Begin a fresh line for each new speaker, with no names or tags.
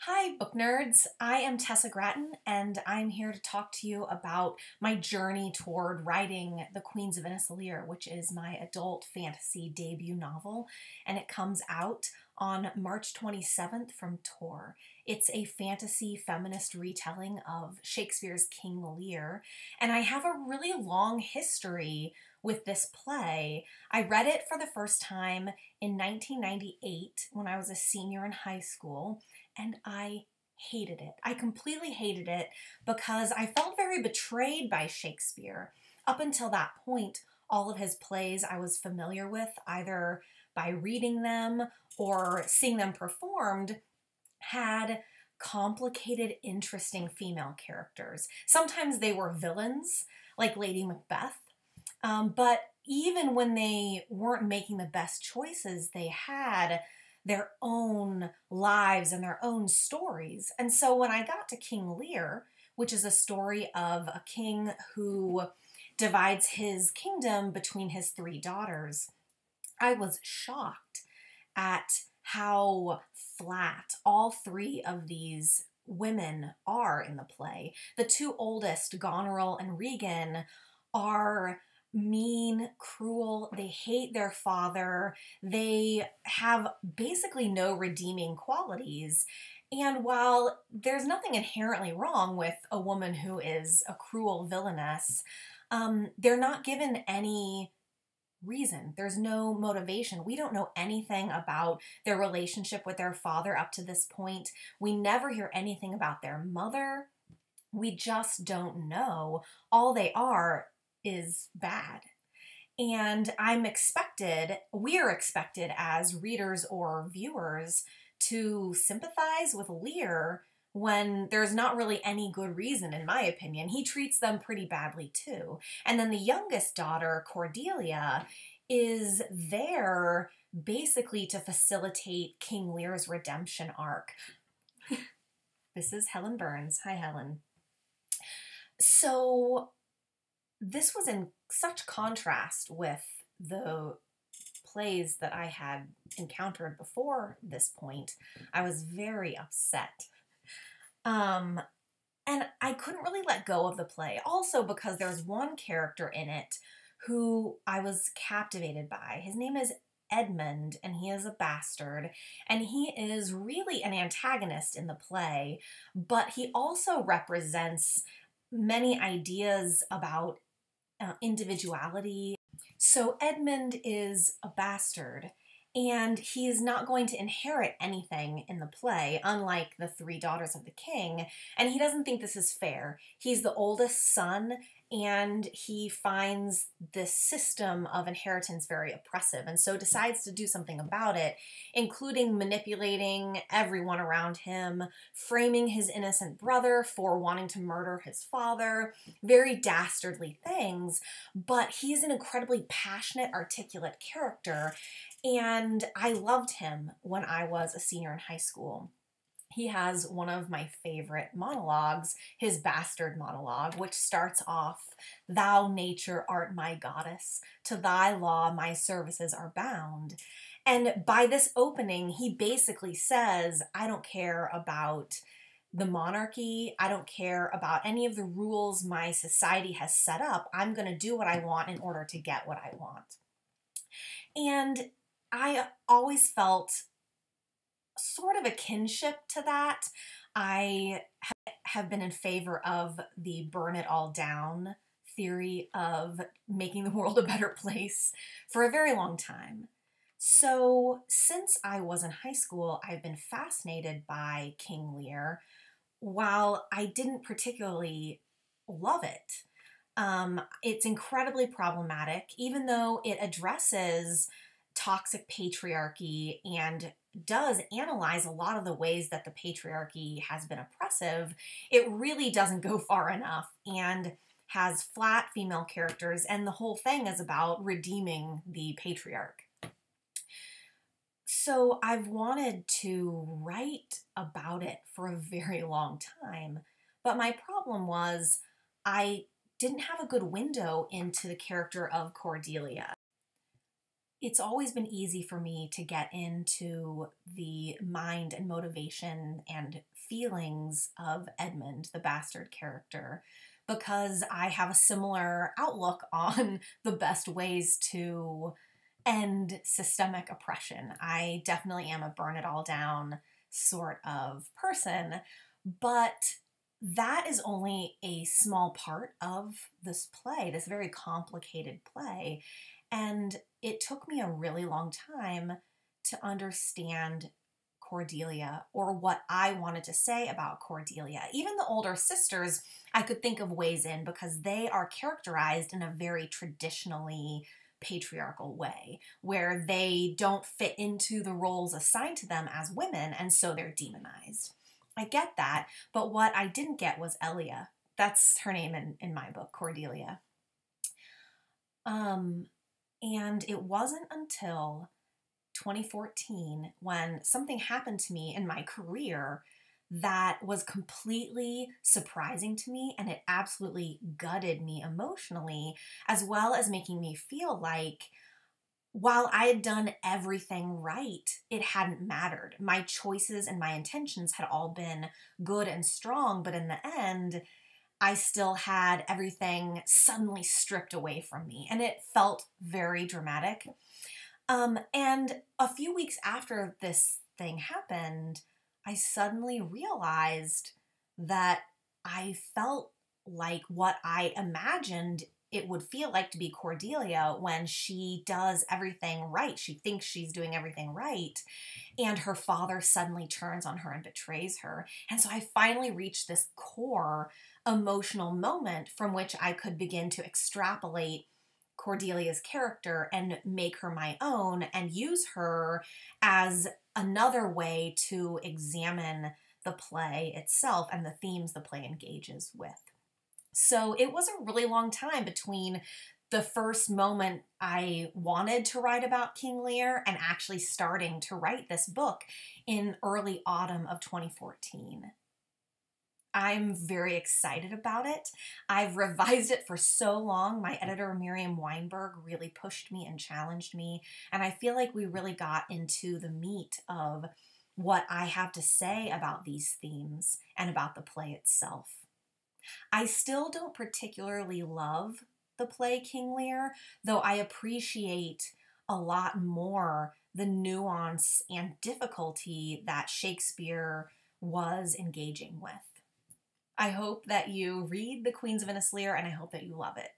Hi, book nerds. I am Tessa Gratton, and I'm here to talk to you about my journey toward writing The Queens of Innis, Lear, which is my adult fantasy debut novel, and it comes out on March 27th from Tor. It's a fantasy feminist retelling of Shakespeare's King Lear, and I have a really long history with this play. I read it for the first time in 1998 when I was a senior in high school, and I hated it. I completely hated it because I felt very betrayed by Shakespeare. Up until that point, all of his plays I was familiar with, either by reading them or seeing them performed, had complicated, interesting female characters. Sometimes they were villains, like Lady Macbeth, but even when they weren't making the best choices, they had their own lives and their own stories. And so when I got to King Lear, which is a story of a king who divides his kingdom between his three daughters, I was shocked at how flat all three of these women are in the play. The two oldest, Goneril and Regan, are mean, cruel, they hate their father, they have basically no redeeming qualities. And while there's nothing inherently wrong with a woman who is a cruel villainess, they're not given any reason. There's no motivation. We don't know anything about their relationship with their father up to this point. We never hear anything about their mother. We just don't know. All they are is bad. And we're expected as readers or viewers to sympathize with Lear when there's not really any good reason, in my opinion. He treats them pretty badly too. And then the youngest daughter, Cordelia, is there basically to facilitate King Lear's redemption arc. This is Helen Burns. Hi, Helen. So this was in such contrast with the plays that I had encountered before this point. I was very upset. And I couldn't really let go of the play. Also because there's one character in it who I was captivated by. His name is Edmund, and he is a bastard, and he is really an antagonist in the play, but he also represents many ideas about individuality. So Edmund is a bastard, and he is not going to inherit anything in the play, unlike the three daughters of the king, and he doesn't think this is fair. He's the oldest son, and he finds this system of inheritance very oppressive, and so decides to do something about it, including manipulating everyone around him, framing his innocent brother for wanting to murder his father, very dastardly things, but he's an incredibly passionate, articulate character, and I loved him when I was a senior in high school. He has one of my favorite monologues, his bastard monologue, which starts off, "Thou nature art my goddess, to thy law my services are bound." And by this opening, he basically says, I don't care about the monarchy, I don't care about any of the rules my society has set up. I'm going to do what I want in order to get what I want. And I always felt sort of a kinship to that. I have been in favor of the burn it all down theory of making the world a better place for a very long time. So since I was in high school, I've been fascinated by King Lear, while I didn't particularly love it. It's incredibly problematic, even though it addresses toxic patriarchy and does analyze a lot of the ways that the patriarchy has been oppressive. It really doesn't go far enough and has flat female characters, and the whole thing is about redeeming the patriarch. So I've wanted to write about it for a very long time, but my problem was I didn't have a good window into the character of Cordelia. it's always been easy for me to get into the mind and motivation and feelings of Edmund, the bastard character, because I have a similar outlook on the best ways to end systemic oppression. I definitely am a burn it all down sort of person, but that is only a small part of this play, this very complicated play. And it took me a really long time to understand Cordelia, or what I wanted to say about Cordelia. Even the older sisters, I could think of ways in, because they are characterized in a very traditionally patriarchal way, where they don't fit into the roles assigned to them as women, and so they're demonized. I get that, but what I didn't get was Elia. That's her name in my book, Cordelia. And it wasn't until 2014 when something happened to me in my career that was completely surprising to me, and it absolutely gutted me emotionally, as well as making me feel like while I had done everything right, it hadn't mattered. My choices and my intentions had all been good and strong, but in the end, I still had everything suddenly stripped away from me, and it felt very dramatic. And a few weeks after this thing happened, I suddenly realized that I felt like what I imagined it would feel like to be Cordelia when she does everything right. She thinks she's doing everything right, and her father suddenly turns on her and betrays her. And so I finally reached this core emotional moment from which I could begin to extrapolate Cordelia's character and make her my own, and use her as another way to examine the play itself and the themes the play engages with. So it was a really long time between the first moment I wanted to write about King Lear and actually starting to write this book in early autumn of 2014. I'm very excited about it. I've revised it for so long. My editor, Miriam Weinberg, really pushed me and challenged me, and I feel like we really got into the meat of what I have to say about these themes and about the play itself. I still don't particularly love the play King Lear, though I appreciate a lot more the nuance and difficulty that Shakespeare was engaging with. I hope that you read The Queens of Innis Lear, and I hope that you love it.